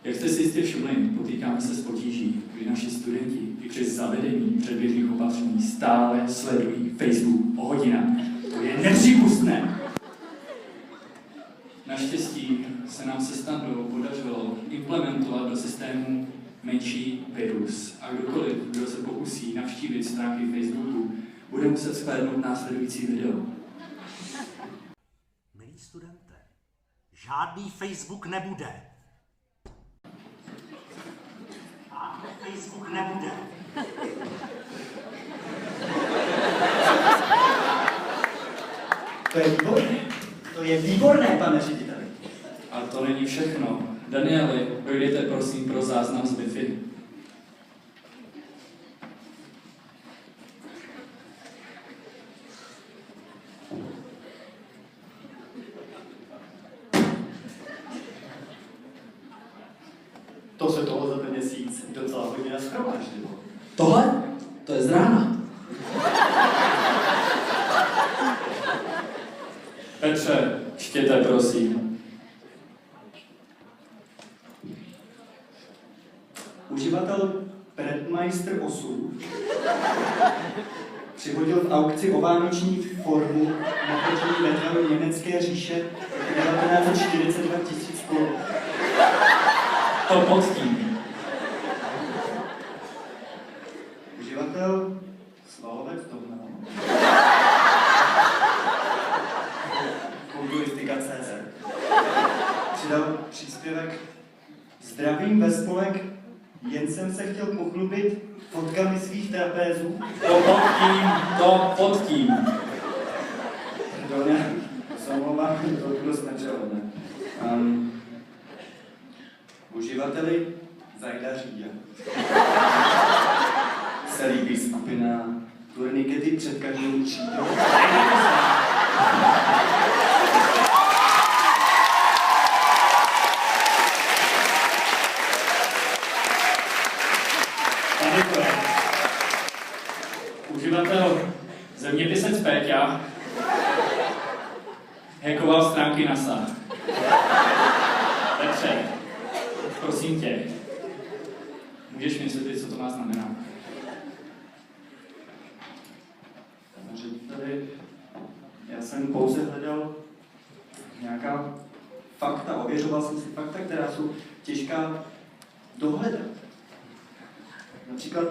Jak jste si jistě všimli, potýkáme se s potíží, kdy naši studenti i přes zavedení předběžných opatření stále sledují Facebook o hodinách. To je nepřípustné! Naštěstí se nám se Standou podařilo implementovat do systému menší virus a kdokoliv, kdo se pokusí navštívit stránky Facebooku, bude muset shlédnout následující video. Milí studente, žádný Facebook nebude. Žádný Facebook nebude. To je výborné. To je výborné, pane řediteli. A to není všechno. Danieli, dojdete prosím pro záznam z Wi-Fi. To se toho za ten měsíc docela hodně nashromáždilo. Tohle? To je z rána. Petře, čtěte prosím. Uživatel Predmeister 8 přihodil v aukci o vánoční formu natočení veteranu Německé říše 1942 000 korun. To pod tím. Uživatel Svalovec Dohnal. Kulturistika.cz přidal příspěvek: Zdravím ve spolek, jen jsem se chtěl pochlubit fotkami svých trapézů. To pod tím. Pardon, se omlouvám, to dost nepřehodné. Uživateli Zajdaříja se líbí skupina Turnikety před každou třídou. Uživatel Zeměpisec Péťa hackoval stránky NASA. Petře, prosím tě, můžeš mi vysvětlit, co to má znamená? Pane řediteli, já jsem pouze hledal nějaká fakta, ověřoval jsem si fakta, která jsou těžká dohledat. Například,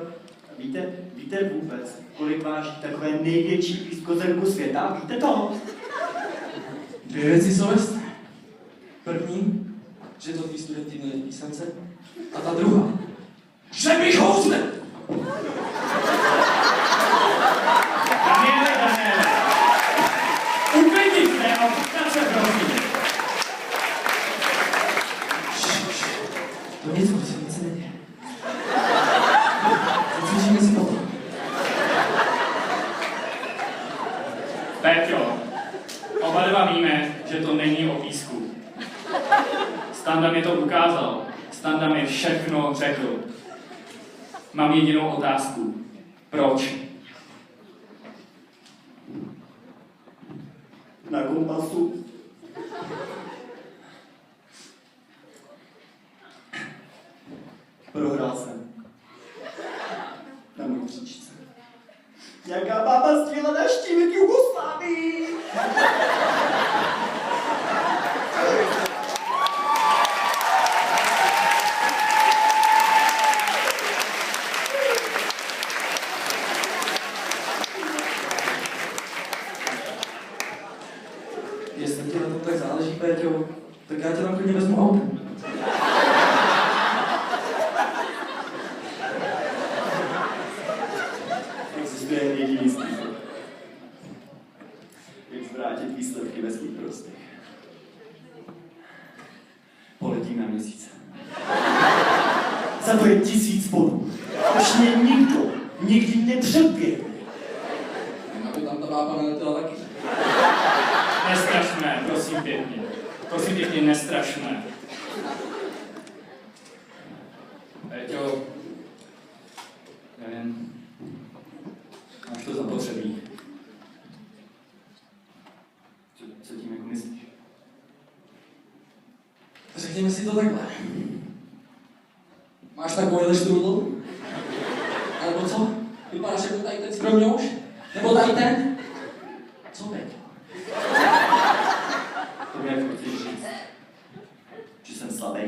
víte vůbec, kolik váží takové největší pískozemku světa? Víte to? Dvě věci jsou jasné. První, že to tví studenti měli písence, a ta druhá, že bych housne! Daniele! Uklidni se a vůbec se prosím! To nic, protože nic se neděje. Zacvičíme si potom. Péťo, oba dva víme, že to není o písku. Standa mi to ukázal. Standa mi všechno řekl. Mám jedinou otázku. Proč? Na kompasu. Prohrál jsem. Na můj příčce. Jaká bába chtěla navštívit Jugoslávii? Jestli ti na tom tak záleží, Péťo, tak já tě tam klidně vezmu autem. Existuje jen jediný způsob, jak zvrátit výsledky ve svůj prospěch. Poletím na měsíc. Za to je 1000 bodů. Už mě nikdo nikdy nepředběhne. Aby tam ta bába neletěla taky. Nestrašme, prosím pěkně. Prosím pěkně, nestrašme. Péťo, nevím, máš to zapotřebí. Co tím jako myslíš? Řekněme si to takhle. Máš takovýhle štrudl? Nebo co? Vypadáš jako tady ten skromňouš? Nebo tady ten? Co teď? To mě jako chceš říct, že jsem slabý?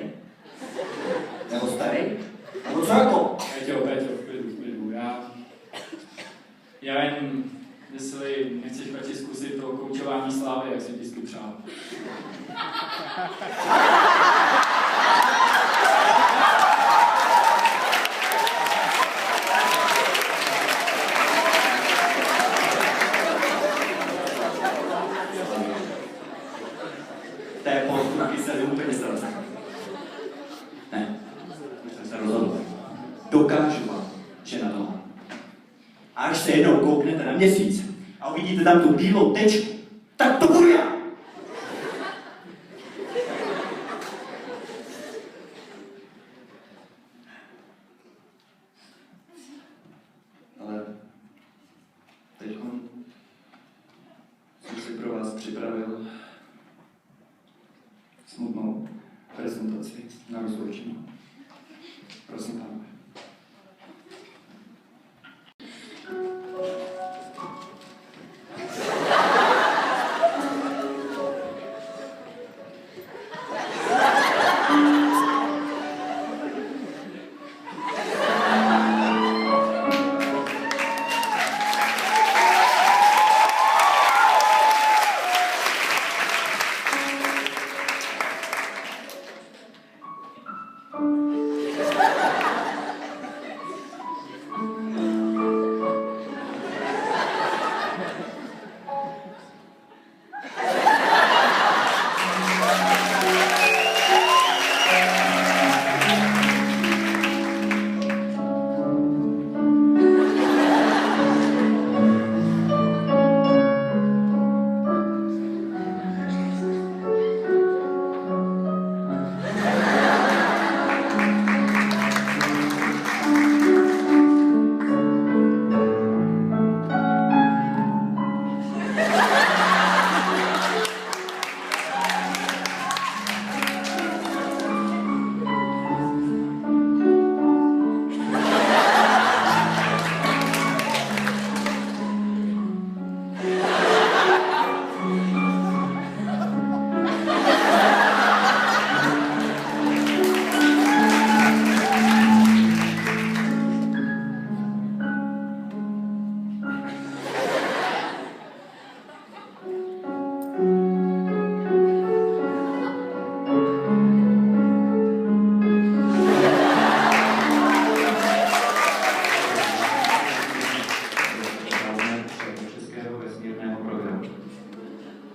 Nebo starý? Nebo co jako? Peťo, v klidu. Já jen, jestli nechceš radši zkusit to koučování slávy, jak jsem vždycky přál. Té postupy se úplně zrazí. Ne, už jsem se rozhodl. Dokážu vám, že na to mám. A až se jednou kouknete na měsíc a uvidíte tam tu bílou tečku, tak to budu já! Ale teď jsem si pro vás připravil smutnou prezentaci na rozloučení. Prosím, pánové.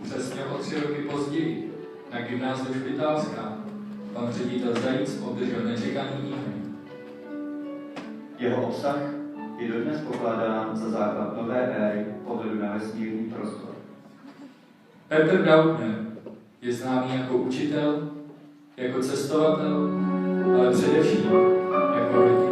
Přesně o 3 roky později na gymnáziu Špitálská pan ředitel Zajíc obdržel nečekaný e-mail. Jeho obsah je dodnes pokládán za základ nové éry pohledu na vesmírný prostor. Petr Dautner je známý jako učitel, jako cestovatel, ale především jako hrdina.